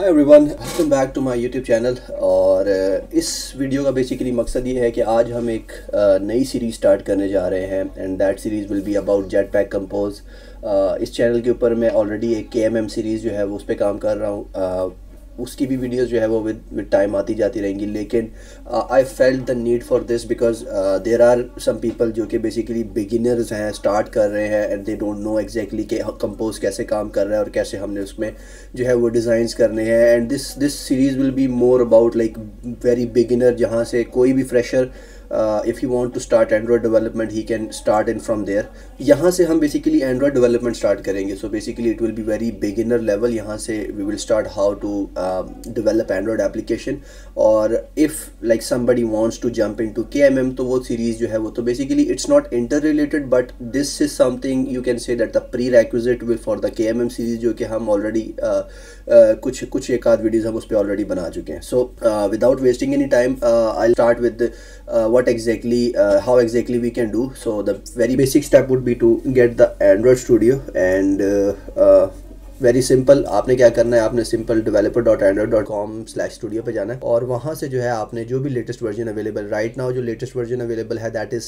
Hi everyone, welcome back to my YouTube channel. और इस video का बेसिकली मकसद ये है कि आज हम एक नई सीरीज़ स्टार्ट करने जा रहे हैं and that series will be about jetpack compose. इस चैनल के ऊपर मैं ऑलरेडी एक KMM सीरीज़ जो है वो उस पर काम कर रहा हूँ। उसकी भी वीडियोस जो है वो विद टाइम आती जाती रहेंगी, लेकिन I felt the need for this because there are some people जो कि बेसिकली बिगिनर्स हैं, स्टार्ट कर रहे हैं and they don't know exactly कि कंपोज कैसे काम कर रहा है और कैसे हमने उसमें जो है वो डिज़ाइंस करने हैं। And this series will be more about like very beginner, जहाँ से कोई भी fresher if you want to start Android development he can start in from there। यहाँ से हम basically Android development start करेंगे, so basically it will be very beginner level। यहाँ से we will start how to develop Android application। और if like somebody wants to jump into KMM तो वो series जो है वो तो basically it's not interrelated but this is something you can say that the prerequisite will for the KMM series जो कि हम already कुछ एक आध वीडियोज़ हम उस पर already बना चुके हैं। So without wasting any time I'll start with the what exactly how exactly we can do। So the very basic step would be to get the Android Studio and very simple. आपने क्या करना है, आपने simple developer.android.com/studio पे जाना है और वहाँ से जो है आपने जो भी latest version available right now जो लेटेस्ट वर्जन अवेलेबल है दैट इज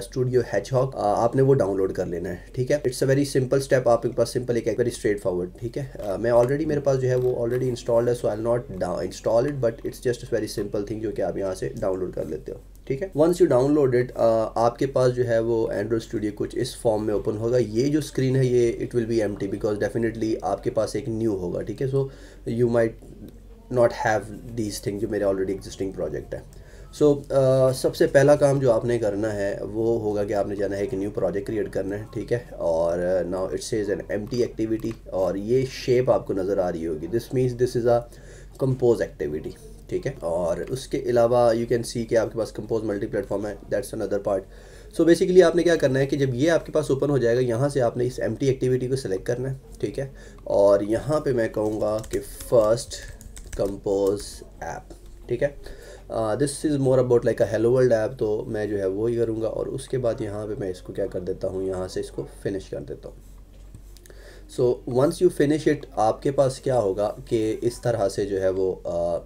स्टूडियो हेजहॉग, आपने वो डाउनलोड कर लेना है। ठीक है, it's a very simple step, आपके पास सिंपल एक वेरी स्ट्रेट फॉरवर्ड। ठीक है, मैं ऑलरेडी मेरे पास जो है वो ऑलरेडी इंस्टॉल्ड है, so I will not install it but it's just very simple thing जो कि आप यहाँ से डाउनलोड कर लेते हो। ठीक है, वंस यू डाउनलोड इट आपके पास जो है वो एंड्रॉइड स्टूडियो कुछ इस फॉर्म में ओपन होगा। ये जो स्क्रीन है ये it will be empty because definitely आपके पास एक न्यू होगा। ठीक है, so you might not have these thing जो मेरे ऑलरेडी एग्जिस्टिंग प्रोजेक्ट है। सो सबसे पहला काम जो आपने करना है वो होगा कि आपने जाना है एक न्यू प्रोजेक्ट क्रिएट करना है। ठीक है, और now it says an empty activity और ये शेप आपको नज़र आ रही होगी, this means this is a compose activity. ठीक है, और उसके अलावा यू कैन सी कि आपके पास कंपोज मल्टी प्लेटफॉर्म है, that's another part. So basically आपने क्या करना है कि जब ये आपके पास ओपन हो जाएगा यहाँ से आपने इस एम्प्टी एक्टिविटी को सिलेक्ट करना है। ठीक है, और यहाँ पे मैं कहूँगा कि फर्स्ट कंपोज ऐप। ठीक है, this is more about like a hello world app, तो मैं जो है वो ही करूँगा और उसके बाद यहाँ पे मैं इसको क्या कर देता हूँ, यहाँ से इसको फिनिश कर देता हूँ। So once you finish it आपके पास क्या होगा कि इस तरह से जो है वो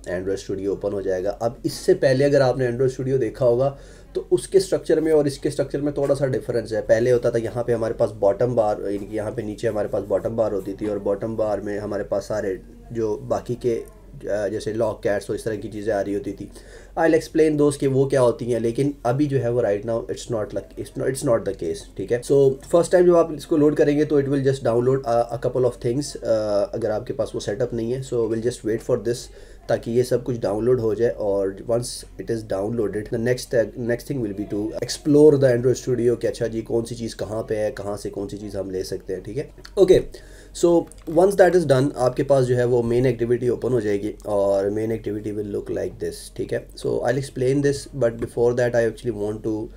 एंड्रॉयड स्टूडियो ओपन हो जाएगा। अब इससे पहले अगर आपने एंड्रॉयड स्टूडियो देखा होगा तो उसके स्ट्रक्चर में और इसके स्ट्रक्चर में थोड़ा सा डिफरेंस है। पहले होता था यहाँ पे हमारे पास बॉटम बार, यहाँ पे नीचे हमारे पास बॉटम बार होती थी और बॉटम बार में हमारे पास सारे जो बाकी के जैसे लॉक कैट्स और इस तरह की चीज़ें आ रही होती थी। आई विल एक्सप्लेन दोस्त कि वो क्या होती हैं, लेकिन अभी जो है वो right now it's not the case. ठीक है, सो फर्स्ट टाइम जब आप इसको लोड करेंगे तो it will just download a couple of things. अगर आपके पास वो सेटअप नहीं है so will just wait for this ताकि ये सब कुछ डाउनलोड हो जाए। और once it is downloaded the next thing will be to explore the Android Studio कि अच्छा जी कौन सी चीज़ कहाँ पे है, कहाँ से कौन सी चीज़ हम ले सकते हैं। ठीक है, okay, so once that is done आपके पास जो है वो मेन एक्टिविटी ओपन हो जाएगी और main activity will look like this. ठीक है, so I will explain this but before that I actually want to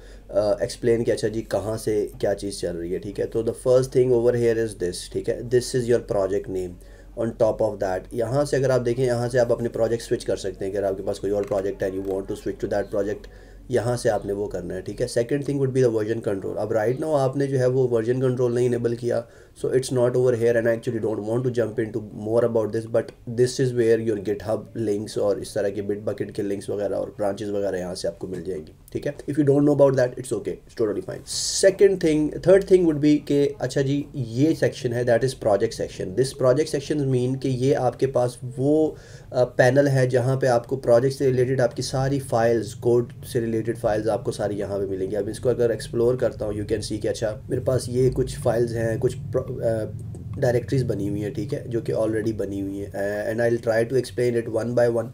explain कि अच्छा जी कहाँ से क्या चीज़ चल रही है। ठीक है, तो the first thing over here is this. ठीक है, this is your project name. On top of that यहाँ से अगर आप देखें यहाँ से आप अपने प्रोजेक्ट स्विच कर सकते हैं। अगर आपके पास कोई और प्रोजेक्ट है you want to switch to that project, यहाँ से आपने वो करना है। ठीक है, second thing would be the version control. अब राइट नाउ आपने जो है वो वर्जन कंट्रोल नहीं इनेबल किया, so it's not over here and I actually don't want to jump into more about this but this is where your GitHub links और इस तरह के बिट बकेट के लिंक्स वगैरह और ब्रांचेस वगैरह यहाँ से आपको मिल जाएंगी। ठीक है, if you don't know about that it's okay, it's totally fine. Third thing would B कि अच्छा जी ये सेक्शन है that is project section. This project section mean कि ये आपके पास वो पैनल है जहाँ पे आपको प्रोजेक्ट से रिलेटेड आपकी सारी फाइल्स, कोड से रिलेटेड फाइल्स आपको सारी यहाँ पे मिलेंगी। अब इसको अगर एक्सप्लोर करता हूँ यू कैन सी कि अच्छा मेरे पास ये कुछ फाइल्स हैं, कुछ डायरेक्टरीज बनी हुई हैं। ठीक है, जो कि ऑलरेडी बनी हुई हैं and I will try to explain it one by one.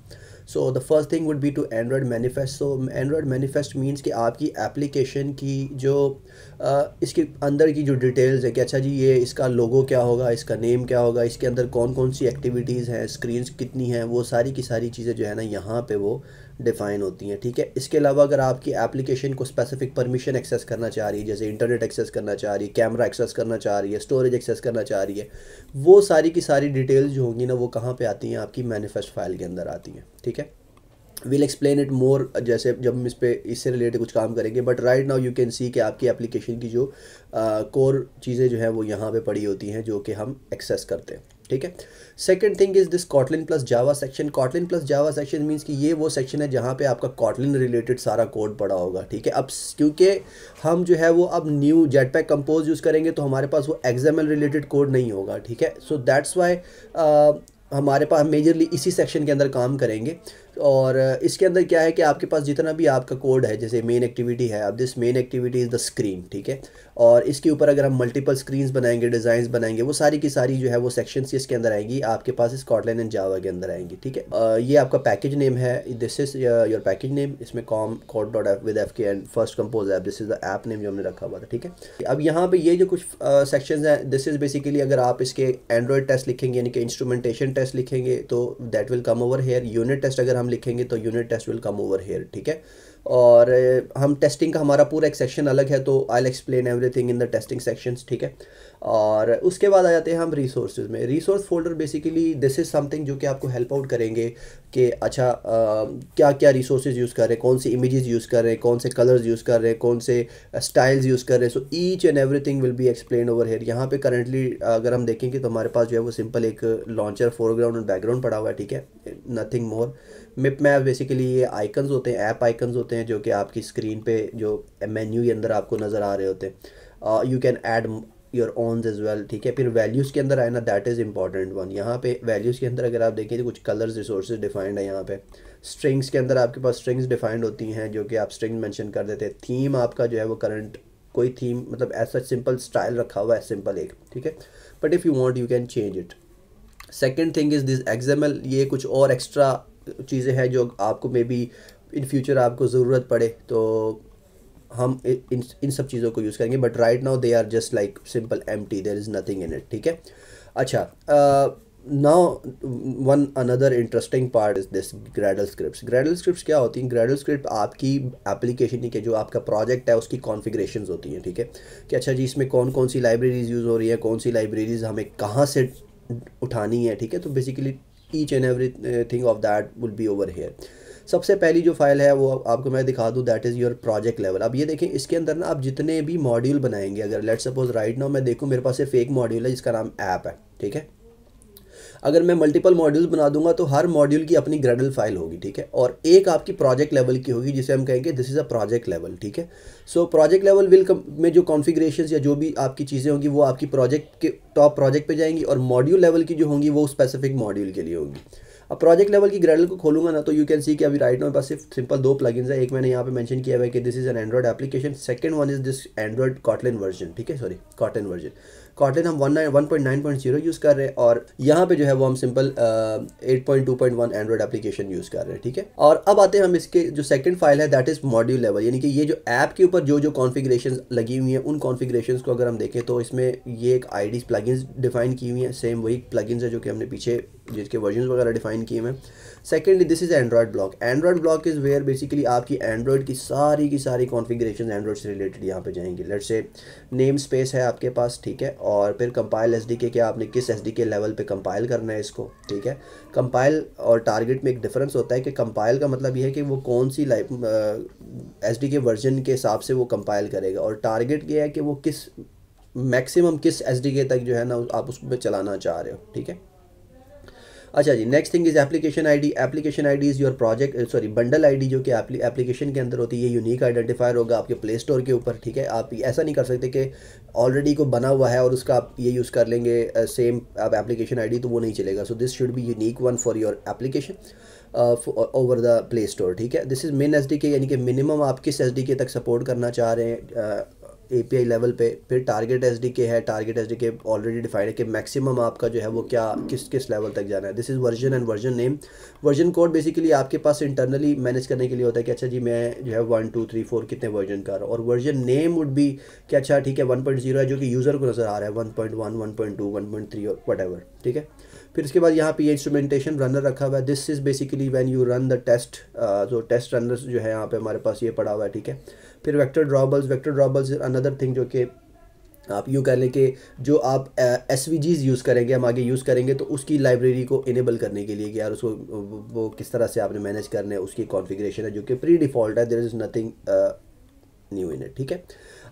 So the first thing would be to Android manifest. So Android manifest means कि आपकी एप्लीकेशन की जो इसके अंदर की जो डिटेल्स है कि अच्छा जी ये इसका लोगो क्या होगा, इसका नेम क्या होगा, इसके अंदर कौन कौन सी एक्टिविटीज़ हैं, स्क्रीन्स कितनी हैं, वो सारी की सारी चीज़ें जो है ना यहाँ पे वो डिफ़ाइन होती हैं। ठीक है, इसके अलावा अगर आपकी एप्लीकेशन को स्पेसिफिक परमिशन एक्सेस करना चाह रही है, जैसे इंटरनेट एक्सेस करना चाह रही है, कैमरा एक्सेस करना चाह रही है, स्टोरेज एक्सेस करना चाह रही है, वो सारी की सारी डिटेल्स जो होंगी ना वो कहाँ पे आती हैं, आपकी मैनिफेस्ट फाइल के अंदर आती हैं। ठीक है, विल एक्सप्लेन इट मोर जैसे जब हम इस पे इससे रिलेटेड कुछ काम करेंगे but right now you can see कि आपकी एप्लीकेशन की जो कोर चीज़ें जो है वो यहाँ पे पड़ी होती हैं जो कि हम एक्सेस करते हैं। ठीक है। Second thing is this Kotlin plus Java section. Kotlin plus Java section means कि ये वो सेक्शन है जहाँ पे आपका कॉटलिन रिलेटेड सारा कोड पड़ा होगा, ठीक है। अब क्योंकि हम जो है वो अब न्यू जेटपैक कंपोज यूज़ करेंगे तो हमारे पास वो XML रिलेटेड कोड नहीं होगा, ठीक है। सो दैट्स वाई हमारे पास मेजरली इसी सेक्शन के अंदर काम करेंगे। और इसके अंदर क्या है कि आपके पास जितना भी आपका कोड है, जैसे मेन एक्टिविटी है, अब this main activity is the screen, ठीक है। और इसके ऊपर अगर हम मल्टीपल स्क्रीन्स बनाएंगे, डिज़ाइंस बनाएंगे, वो सारी की सारी जो है वो सेक्शंस इसके अंदर आएंगी, आपके पास इस कॉटलिन एंड जावा के अंदर आएंगी, ठीक है। ये आपका पैकेज नेम है, this is your package name, इसमें com code dot f with FK and first compose app, this is the app name जो हमने रखा हुआ था, ठीक है। अब यहाँ पे ये जो कुछ सेक्शंस हैं, दिस इज़ बेसिकली अगर आप इसके एंड्रॉयड टेस्ट लिखेंगे यानी कि इंस्ट्रूमेंटेशन टेस्ट लिखेंगे तो that will come over here. Unit test अगर हम लिखेंगे तो unit test will come over here, ठीक है। और हम टेस्टिंग का हमारा पूरा एक सेक्शन अलग है, तो आई will explain everything in the testing sections, ठीक है। और उसके बाद आ जाते हैं हम रिसोर्सेज में। Resource folder basically this is something जो कि आपको हेल्प आउट करेंगे कि अच्छा क्या क्या रिसोर्सेज यूज़ कर रहे हैं, कौन सी इमेजेस यूज़ कर रहे हैं, कौन से कलर्स यूज़ कर रहे हैं, कौन से स्टाइल्स यूज़ कर रहे हैं। So each and everything will be explain over here. यहाँ पे करंटली अगर हम देखेंगे तो हमारे पास जो है वो सिंपल एक लॉन्चर, फोरग्राउंड और बैकग्राउंड पड़ा हुआ है, ठीक है, नथिंग मोर। मिप मैप बेसिकली ये आइकन्स होते हैं, ऐप आइकन्स होते हैं जो कि आपकी स्क्रीन पे जो मेन्यू के अंदर आपको नज़र आ रहे होते हैं। You can add your owns as well, ठीक है। फिर वैल्यूज़ के अंदर आए ना, दैट इज़ इंपॉर्टेंट वन। यहाँ पे वैल्यूज़ के अंदर अगर आप देखें तो कुछ कलर्स रिसोर्सेज डिफाइंड है यहाँ पे। स्ट्रिंग्स के अंदर आपके पास स्ट्रिंग्स डिफाइंड होती हैं जो कि आप स्ट्रिंग मेंशन कर देते हैं। थीम आपका जो है वो करंट कोई थीम मतलब ऐसा सिंपल स्टाइल रखा हुआ है, सिंपल एक, ठीक है। But if you want you can change it. Second thing is this XML। ये कुछ और एक्स्ट्रा चीज़ें हैं जो आपको मे बी इन फ्यूचर आपको ज़रूरत पड़े तो हम इन सब चीज़ों को यूज़ करेंगे, but right now they are just like simple empty, there is nothing in it, ठीक है। अच्छा, now one another interesting part is this Gradle scripts. Gradle scripts क्या होती हैं? ग्रेडल स्क्रिप्ट आपकी एप्लीकेशन के जो आपका प्रोजेक्ट है उसकी कॉन्फ़िगरेशंस होती हैं, ठीक है। कि अच्छा जी इसमें कौन कौन सी लाइब्रेरीज़ यूज़ हो रही है, कौन सी लाइब्रेरीज़ हमें कहाँ से उठानी है, ठीक है। तो basically each and every thing of that will be over here. सबसे पहली जो फाइल है वो आपको मैं दिखा दूँ, that is your project level. अब ये देखें इसके अंदर ना आप जितने भी मॉड्यूल बनाएंगे, अगर लेट्स सपोज राइट नाउ मैं देखूँ मेरे पास सिर्फ एक मॉड्यूल है जिसका नाम ऐप है, ठीक है। अगर मैं मल्टीपल मॉड्यूल्स बना दूंगा तो हर मॉड्यूल की अपनी ग्रेडल फाइल होगी, ठीक है। और एक आपकी प्रोजेक्ट लेवल की होगी जिसे हम कहेंगे this is a project level, ठीक है। सो प्रोजेक्ट लेवल में जो कॉन्फ़िगरेशंस या जो भी आपकी चीज़ें होंगी वो आपकी प्रोजेक्ट के टॉप प्रोजेक्ट पे जाएंगी, और मॉड्यूल लेवल की जो होंगी वो स्पेसिफिक मॉड्यूल के लिए होंगी। अब प्रोजेक्ट लेवल की ग्रेडल को खोलूंगा ना तो यू कैन सी कि अभी राइट नाउ पास सिर्फ सिंपल दो प्लगइन्स है। एक मैंने यहाँ पे मेंशन किया हुआ है कि this is an Android application, second one is this Android Kotlin version, ठीक है, सॉरी कॉटलिन वर्जन। कॉटलिन हम 1.9.0 यूज़ कर रहे हैं, और यहाँ पे जो है वो हम सिंपल 8.2.1 एंड्रॉइड एप्लीकेशन यूज़ कर रहे हैं, ठीक है। और अब आते हैं हम इसके जो सेकंड फाइल है दैट इज़ मॉड्यूल लेवल, यानी कि ये जो ऐप के ऊपर जो जो कॉन्फ़िगरेशंस लगी हुई हैं उन कॉन्फ़िगरेशंस को अगर हम देखें तो इसमें ये एक आईडीज़ प्लगइन्स डिफाइन की हुई हैं, सेम वही प्लगइन्स है जो कि हमने पीछे जिसके वर्जन वगैरह डिफाइन किए हैं। Secondly this is Android block. Android block is where basically आपकी एंड्रॉइड की सारी कॉन्फ़िगरेशन एंड्रॉइड से रिलेटेड यहाँ पे जाएंगी। लेट्स से नेम स्पेस है आपके पास, ठीक है, और फिर कंपाइल SDK के आपने किस SDK लेवल पे कंपाइल करना है इसको, ठीक है। कंपाइल और टारगेट में एक डिफरेंस होता है कि कंपाइल का मतलब ये है कि वो कौन सी SDK वर्जन के हिसाब से वो कंपाइल करेगा, और टारगेट ये है कि वो किस मैक्सिमम किस SDK तक जो है ना आप उस पर चलाना चाह रहे हो, ठीक है। अच्छा जी, next thing is application ID. Application ID is your project sorry bundle ID जो कि एप्लीकेशन के अंदर होती है। ये यूनिक आइडेंटिफायर होगा आपके प्ले स्टोर के ऊपर, ठीक है। आप ऐसा नहीं कर सकते कि ऑलरेडी को बना हुआ है और उसका आप ये यूज़ कर लेंगे सेम आप एप्लीकेशन आईडी, तो वो नहीं चलेगा। So this should be unique one for your application over the play store, ठीक है। दिस इज़ मिन SDK, यानी कि मिनिमम आप किस SDK तक सपोर्ट करना चाह रहे हैं API लेवल पे। फिर टारगेट SDK है, टारगेट SDK ऑलरेडी डिफाइंड है कि मैक्सिमम आपका जो है वो क्या किस लेवल तक जाना है। This is version and version name. Version code basically आपके पास इंटरनली मैनेज करने के लिए होता है कि अच्छा जी मैं जो है 1 2 3 4 कितने वर्जन कर रहा हूँ, और वर्जन नेम वुड भी कि अच्छा ठीक है 1.0 है जो कि यूज़र को नज़र आ रहा है, 1.1 1.2 1.3 और वट, ठीक है। फिर इसके बाद यहाँ पे ये इंस्ट्रूमेंटेशन रनर रखा हुआ है। This is basically when you run the test, जो टेस्ट रनर्स जो है यहाँ पे हमारे पास ये पड़ा हुआ है, ठीक है। फिर वेक्टर ड्रॉबल्स अनदर थिंग जो कि आप यूँ कह लें कि जो आप SVGs यूज़ करेंगे, हम आगे यूज़ करेंगे तो उसकी लाइब्रेरी को इनेबल करने के लिए कि यार उसको वो किस तरह से आपने मैनेज करना है, उसकी कॉन्फ़िगरेशन है जो कि प्री डिफ़ॉल्ट है, there is nothing new in it, ठीक है।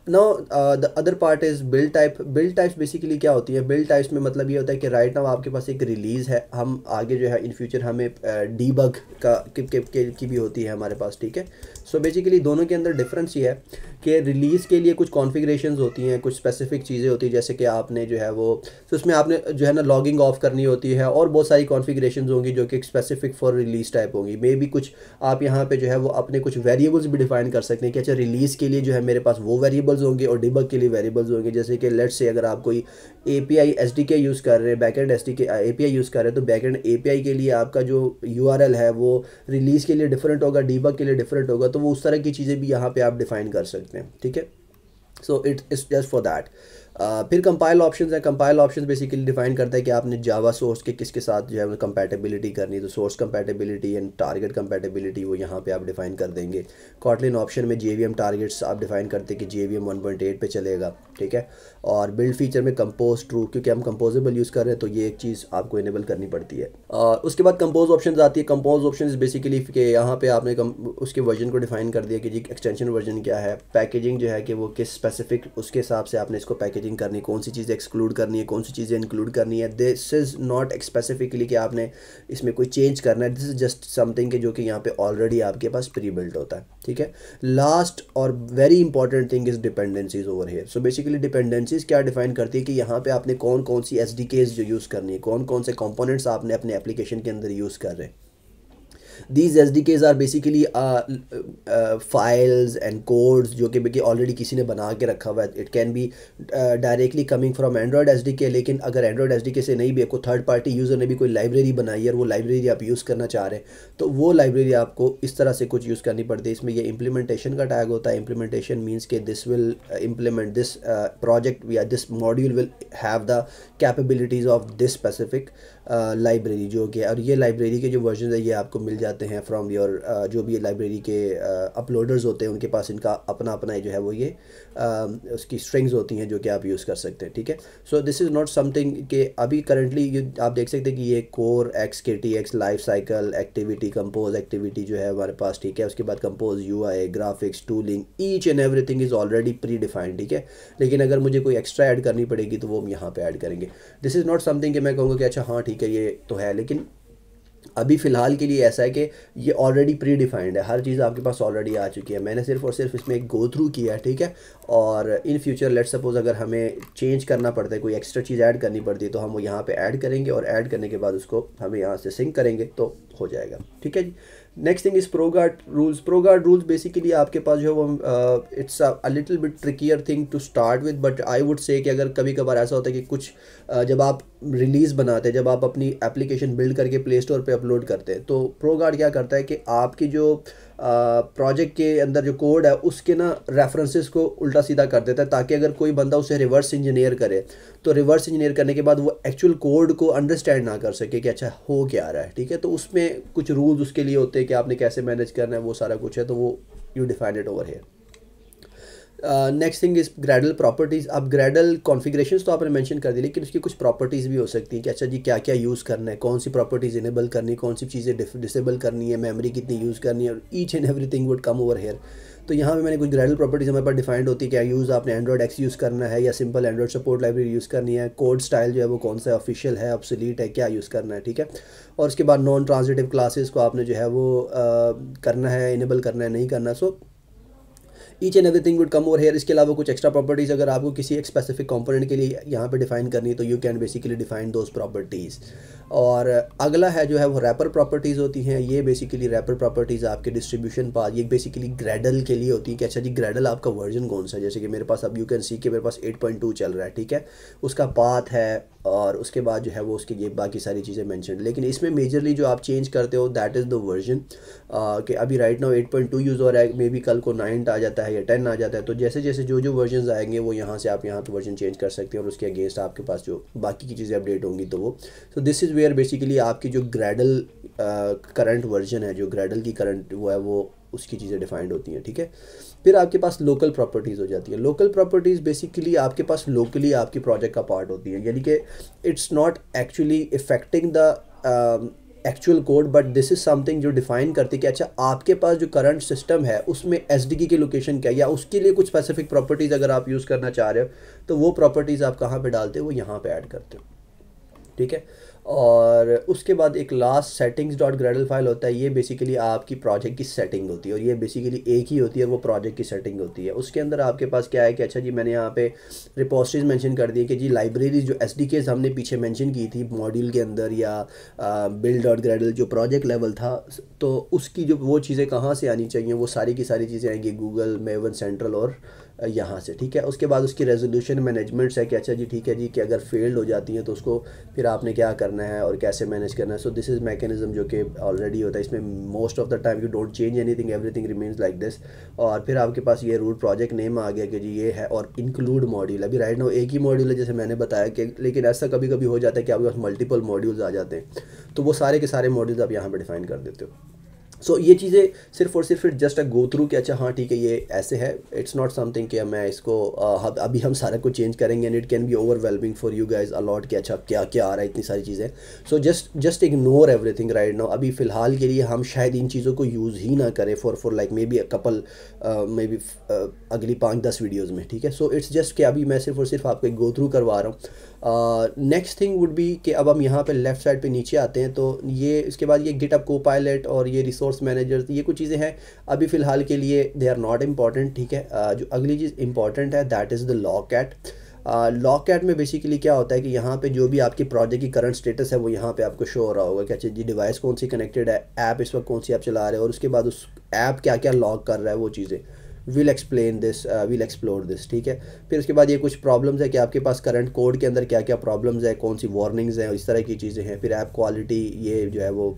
Now the other part is build type. Build types basically क्या होती है? बिल्ड टाइप्स में मतलब ये होता है कि राइट नाउ आपके पास एक रिलीज़ है, हम आगे जो है इन फ्यूचर हमें डीबग का की भी होती है हमारे पास, ठीक है। सो बेसिकली दोनों के अंदर डिफरेंस ये है कि रिलीज़ के लिए कुछ कॉन्फ़िगरेशंस होती हैं, कुछ स्पेसिफिक चीज़ें होती हैं, जैसे कि आपने जो है वो, तो उसमें आपने जो है ना लॉगिंग ऑफ करनी होती है, और बहुत सारी कॉन्फ़िगरेशंस होंगी जो कि स्पेसिफिक फॉर रिलीज़ टाइप होंगी। मे बी कुछ आप यहाँ पे जो है वो अपने कुछ वेरिएबल्स भी डिफाइन कर सकते हैं कि अच्छा रिलीज़ के लिए जो है मेरे पास वो वेरिएबल्स होंगे और डिबग के लिए वेरिएबल्स होंगे। जैसे कि लेट्स से अगर आप कोई API SDK यूज़ कर रहे हैं, बैकएंड SDK API यूज़ कर रहे हैं, तो बैकएंड API के लिए आपका जो URL है वो रिलीज़ के लिए डिफरेंट होगा, डीबग के लिए डिफरेंट होगा, तो वो उस तरह की चीज़ें भी यहाँ पे आप डिफाइन कर सकते हैं, ठीक है। So it is just for that. फिर कंपाइल ऑप्शंस है। कंपाइल ऑप्शंस बेसिकली डिफाइन करता है कि आपने जावा सोर्स के किसके साथ जो है कंपैटिबिलिटी करनी है, तो source compatibility and target compatibility वो यहाँ पे आप डिफाइन कर देंगे। कॉटलिन ऑप्शन में JVM टारगेट्स आप डिफाइन करते हैं कि JVM 1.8 पे चलेगा, ठीक है। और बिल्ड फीचर में कंपोज ट्रू, क्योंकि हम कंपोजेबल यूज़ कर रहे हैं तो ये एक चीज़ आपको इनेबल करनी पड़ती है। और उसके बाद कंपोज ऑप्शन आती है। कंपोज ऑप्शन बेसिकली कि यहाँ पे आपने उसके वर्जन को डिफाइन कर दिया कि जी एक्सटेंशन वर्जन क्या है, पैकेजिंग जो है कि वो किस स्पेसिफिक उसके हिसाब से आपने इसको पैकेजिंग करनी, कौन सी चीज़ें एक्सक्लूड करनी है, कौन सी चीज़ें इंक्लूड करनी है। दिस इज़ नॉट स्पेसिफिकली कि आपने इसमें कोई चेंज करना है, दिस इज़ जस्ट समथिंग कि जो कि यहाँ पे ऑलरेडी आपके पास प्री बिल्ट होता है, ठीक है। लास्ट और very important thing is dependencies over here. So basically dependencies क्या डिफाइन करती है कि यहाँ पे आपने कौन कौन सी SDKs जो यूज़ करनी है, कौन कौन से कंपोनेंट्स आपने अपने एप्लीकेशन के अंदर यूज़ कर रहे हैं। These SDKs are basically files and codes जो कि ऑलरेडी किसी ने बना के रखा हुआ है। It can be directly coming from Android SDK, लेकिन अगर एंड्रॉयड SDK से नहीं भी है, कोई थर्ड पार्टी यूज़र ने भी कोई लाइब्रेरी बनाई है और वो लाइब्रेरी आप यूज़ करना चाह रहे हैं, तो वो लाइब्रेरी आपको इस तरह से कुछ यूज़ करनी पड़ती है। इसमें ये इम्प्लीमेंटेशन का टैग होता है। इम्प्लीमेंटेशन मीन्स के this will implement this project या this module will have the capabilities of this specific library जो कि, और ये लाइब्रेरी के जो वर्जन है ये आपको मिल जाते हैं फ्रॉम योर जो भी लाइब्रेरी के अपलोडर्स होते हैं, उनके पास इनका अपना अपना जो है वो ये उसकी स्ट्रिंग्स होती हैं जो कि आप यूज़ कर सकते हैं, ठीक है। So this is not something कि अभी करंटली आप देख सकते हैं कि ये core XKTX life cycle activity compose activity जो है हमारे पास, ठीक है। उसके बाद compose UI graphics tooling each and everything is already pre defined, ठीक है। लेकिन अगर मुझे कोई एक्स्ट्रा ऐड करनी पड़ेगी तो वो हम यहाँ पे ऐड करेंगे। दिस इज़ नॉट समथिंग कि मैं कहूँगा कि अच्छा हाँ ठीक है ये तो है, लेकिन अभी फ़िलहाल के लिए ऐसा है कि ये ऑलरेडी प्री डिफाइंड है, हर चीज़ आपके पास ऑलरेडी आ चुकी है। मैंने सिर्फ और सिर्फ इसमें एक गो थ्रू किया है, ठीक है। और इन फ्यूचर लेट्स सपोज अगर हमें चेंज करना पड़ता है, कोई एक्स्ट्रा चीज़ ऐड करनी पड़ती है, तो हम वो यहाँ पे ऐड करेंगे और ऐड करने के बाद उसको हमें यहाँ से सिंक करेंगे तो हो जाएगा, ठीक है जी। Next thing is proguard rules. Proguard rules basically आपके पास जो है वो it's a little bit trickier thing to start with, but I would say कि अगर कभी कभार ऐसा होता है कि कुछ जब आप रिलीज़ बनाते हैं, जब आप अपनी एप्लीकेशन बिल्ड करके प्ले स्टोर पे अपलोड करते हैं, तो प्रोगार्ड क्या करता है कि आपकी जो प्रोजेक्ट के अंदर जो कोड है उसके ना रेफरेंसेस को उल्टा सीधा कर देता है, ताकि अगर कोई बंदा उसे रिवर्स इंजीनियर करे तो रिवर्स इंजीनियर करने के बाद वो एक्चुअल कोड को अंडरस्टैंड ना कर सके कि अच्छा हो क्या रहा है, ठीक है। तो उसमें कुछ रूल्स उसके लिए होते हैं कि आपने कैसे मैनेज करना है, वो सारा कुछ है, तो वो you define it over here. Next thing is Gradle properties. अब ग्रेडल कॉन्फ़िगरेशंस तो आपने मेंशन कर दी, लेकिन उसकी कुछ प्रॉपर्टीज़ भी हो सकती हैं कि अच्छा जी क्या क्या यूज़ करना है, कौन सी प्रॉपर्टीज़ इनेबल करनी है, कौन सी चीज़ें डिसेबल करनी है, मेमोरी कितनी यूज़ करनी है, और each and everything would come over hair. तो यहाँ पे मैंने कुछ ग्रेडल प्रॉपर्टीज़ हमारे पास डिफाइंड होती है, क्या यूज़ आपने एंड्रॉयड X यूज़ करना है या simple Android support library use करनी है, कोड स्टाइल जो है वो कौन सा ऑफिशियल है, ऑब्सोलीट है, क्या यूज़ करना है, ठीक है। और उसके बाद नॉन ट्रांजिटिव क्लासेस को आपने जो है वो करना है, इनेबल करना है, नहीं करना। So each and everything would come over hair. इसके अलावा कुछ एक्स्ट्रा प्रॉपर्टीज़ अगर आपको किसी एक स्पेसिफिक कंपोनेंट के लिए यहाँ पे डिफाइन करनी है तो you can basically define those properties. और अगला है जो है वो रैपर प्रॉपर्टीज़ होती हैं। ये बेसिकली रैपर प्रॉपर्टीज़ आपके डिस्ट्रीब्यूशन पाथ, ये बेसिकली ग्रेडल के लिए होती है कि अच्छा जी ग्रेडल आपका वर्जन कौन सा है। जैसे कि मेरे पास अब यू कैन सी कि मेरे पास 8.2 चल रहा है, ठीक है, उसका पाथ है, और उसके बाद जो है वो उसकी ये बाकी सारी चीज़ें मेंशन। लेकिन इसमें मेजरली जो आप चेंज करते हो दैट इज़ द वर्जन, कि अभी राइट नाउ 8.2 यूज़ हो रहा है, मे बी कल को 9 आ जाता है या 10 आ जाता है, तो जैसे जैसे जो वर्जन आएंगे वो यहाँ से आप यहाँ तो वर्जन चेंज कर सकते हैं, और उसके अगेंस्ट आपके पास जो बाकी की चीज़ें अपडेट होंगी तो वो, तो दिस इज़ वेयर बेसिकली आपकी जो ग्रेडल करंट वर्जन है, जो ग्रेडल की करंट वो है, वो उसकी चीज़ें डिफाइंड होती हैं, ठीक है। फिर आपके पास लोकल प्रॉपर्टीज़ हो जाती है। लोकल प्रॉपर्टीज़ बेसिकली आपके पास लोकली आपकी प्रोजेक्ट का पार्ट होती है, यानी कि it's not actually affecting the actual code, but this is something जो डिफाइन करती है कि अच्छा आपके पास जो करंट सिस्टम है उसमें एसडीके की लोकेशन क्या है, या उसके लिए कुछ स्पेसिफिक प्रॉपर्टीज़ अगर आप यूज़ करना चाह रहे हो तो वो प्रॉपर्टीज़ आप कहाँ पे डालते हो, वो यहाँ पे ऐड करते हो, ठीक है। और उसके बाद एक last settings dot Gradle file होता है, ये बेसिकली आपकी प्रोजेक्ट की सेटिंग होती है, और ये बेसिकली एक ही होती है, वो प्रोजेक्ट की सेटिंग होती है। उसके अंदर आपके पास क्या है कि अच्छा जी मैंने यहाँ पे रिपोजिटरीज मेंशन कर दिए कि जी लाइब्रेरीज जो एसडीकेज हमने पीछे मेंशन की थी मॉड्यूल के अंदर, या बिल्ड डॉट ग्रेडल जो प्रोजेक्ट लेवल था, तो उसकी जो वो चीज़ें कहाँ से आनी चाहिए, वो सारी की सारी चीज़ें आएंगी गूगल मेवन सेंट्रल और यहाँ से, ठीक है। उसके बाद उसकी रेजोल्यूशन मैनेजमेंट्स है कि अच्छा जी ठीक है जी कि अगर फेल्ड हो जाती है तो उसको फिर आपने क्या करना है और कैसे मैनेज करना है। सो दिस इज़ मैकेनिज्म जो कि ऑलरेडी होता है, इसमें most of the time you don't change anything, everything remains like this. और फिर आपके पास ये रूट प्रोजेक्ट नेम आ गया कि जी ये है, और इंक्लूड मॉड्यूल, अभी राइट नाउ एक ही मॉड्यूल है जैसे मैंने बताया कि, लेकिन ऐसा कभी कभी हो जाता है कि आपके पास मल्टीपल मॉड्यूल्स आ जाते हैं, तो वो सारे के सारे मॉड्यूल्स आप यहाँ पर डिफाइन कर देते हो। सो ये चीज़ें सिर्फ और सिर्फ फिर जस्ट अ गो थ्रू कि अच्छा हाँ ठीक है ये ऐसे है, इट्स नॉट समथिंग कि मैं इसको अभी हम सारा कुछ चेंज करेंगे, and it can be overwhelming for you guys a lot कि अच्छा क्या क्या आ रहा है, इतनी सारी चीज़ें। So just ignore everything right now. अभी फ़िलहाल के लिए हम शायद इन चीज़ों को यूज़ ही ना करें for like may be couple may be अगली 5-10 वीडियोज़ में, ठीक है। सो इट्स जस्ट कि अभी मैं सिर्फ और सिर्फ आपको एक गो थ्रू करवा रहा हूँ। नेक्स्ट थिंग वुड बी कि अब हम यहाँ पे लेफ़्ट साइड पे नीचे आते हैं, तो ये इसके बाद ये गिटहब कोपायलट और ये रिसोर्स मैनेजर, ये कुछ चीज़ें हैं अभी फ़िलहाल के लिए दे आर नॉट इम्पॉर्टेंट, ठीक है। जो अगली चीज़ इंपॉर्टेंट है दैट इज़ द लॉगकैट। लॉगकैट में बेसिकली क्या होता है कि यहाँ पे जो भी आपकी प्रोजेक्ट की करंट स्टेटस है वो यहाँ पे आपको शो हो रहा होगा कि अच्छा जी डिवाइस कौन सी कनेक्टेड है, ऐप इस वक्त कौन सी आप चला रहे हो, और उसके बाद उस ऐप क्या क्या लॉग कर रहा है, वो चीज़ें will explain this, will explore this, ठीक है। फिर उसके बाद ये कुछ प्रॉब्लम्स है कि आपके पास करंट कोड के अंदर क्या क्या प्रॉब्लम्स है, कौन सी वार्निंग्स हैं, इस तरह की चीज़ें हैं। फिर ऐप क्वालिटी, ये जो है वो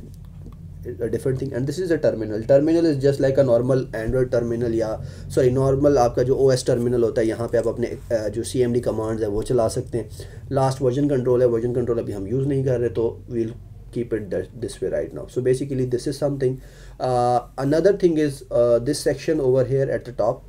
different thing, and this is a terminal is just like a normal Android terminal, या सॉरी नॉर्मल आपका जो ओएस टर्मिनल होता है, यहाँ पे आप अपने जो CMD कमांड्स है वो चला सकते हैं। लास्ट वर्जन कंट्रोल है, वर्जन कंट्रोल अभी हम यूज़ नहीं कर रहे, तो we'll keep it this way right now. So basically this is something. Another thing is this section over here at the top,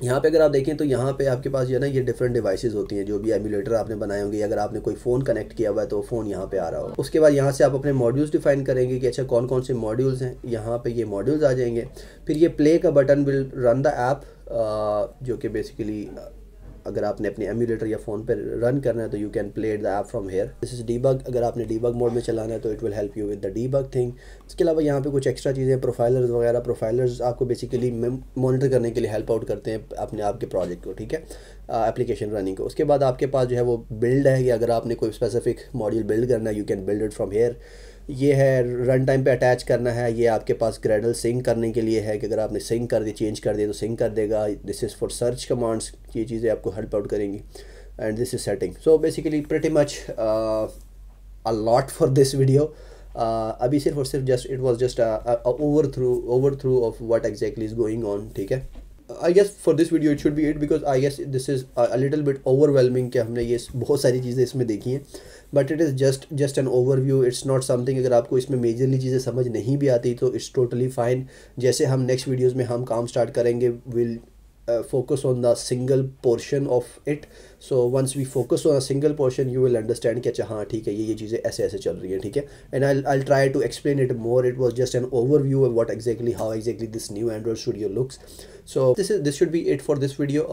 यहाँ पे अगर आप देखें तो यहाँ पे आपके पास ये ना ये डिफरेंट डिवाइसेस होती हैं, जो भी एमुलेटर आपने बनाए होंगे, अगर आपने कोई फ़ोन कनेक्ट किया हुआ है तो फ़ोन यहाँ पे आ रहा हो। उसके बाद यहाँ से आप अपने मॉड्यूल्स डिफाइन करेंगे कि अच्छा कौन कौन से मॉड्यूल्स हैं, यहाँ पे ये मॉड्यूल्स आ जाएंगे। फिर ये प्ले का button will run the app, जो कि बेसिकली अगर आपने अपने एमुलेटर या फ़ोन पर रन करना है तो you can play the app from here. This is debug, अगर आपने डीबग मोड में चलाना है तो it will help you with the debug thing. इसके अलावा यहाँ पे कुछ एक्स्ट्रा चीज़ें, प्रोफाइलर्स वगैरह, प्रोफाइलर्स आपको बेसिकली मॉनिटर करने के लिए हेल्प आउट करते हैं अपने आपके प्रोजेक्ट को, ठीक है, एप्लीकेशन रनिंग को। उसके बाद आपके पास जो है वो बिल्ड है कि अगर आपने कोई स्पेसिफिक मॉड्यूल बिल्ड करना है you can build it from here. ये है रन टाइम पे अटैच करना है, ये आपके पास ग्रेडल सिंक करने के लिए है कि अगर आपने सिंक कर दी, चेंज कर दिया तो सिंक कर देगा। This is for search commands, ये चीज़ें आपको हेल्प आउट करेंगी, and this is setting. So basically pretty much a lot for this video. अभी सिर्फ और सिर्फ just it was just over through of what exactly is going on, ठीक है। I guess for this video it should be it, because I guess this is a little bit overwhelming कि हमने ये बहुत सारी चीज़ें इसमें देखी हैं, but it is just an overview, it's not something। अगर आपको इसमें मेजरली चीज़ें समझ नहीं भी आती तो it's totally fine। जैसे हम नेक्स्ट वीडियोज़ में हम काम स्टार्ट करेंगे, we'll focus on the single portion of it। so once we focus on a single portion you will understand कि अच्छा हाँ ठीक है ये चीज़ें ऐसे ऐसे चल रही हैं, ठीक है। and I'll try to explain it more, it was just an overview of what exactly how exactly this new Android Studio looks। so this should be it for this video।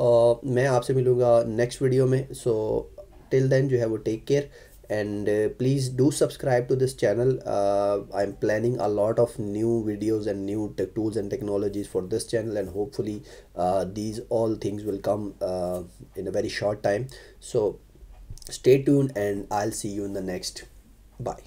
मैं आपसे मिलूँगा नेक्स्ट वीडियो में। so till then जो है वो take care, and please do subscribe to this channel। I'm planning a lot of new videos and new tools and technologies for this channel, and hopefully these all things will come in a very short time। so stay tuned and I'll see you in the next. Bye.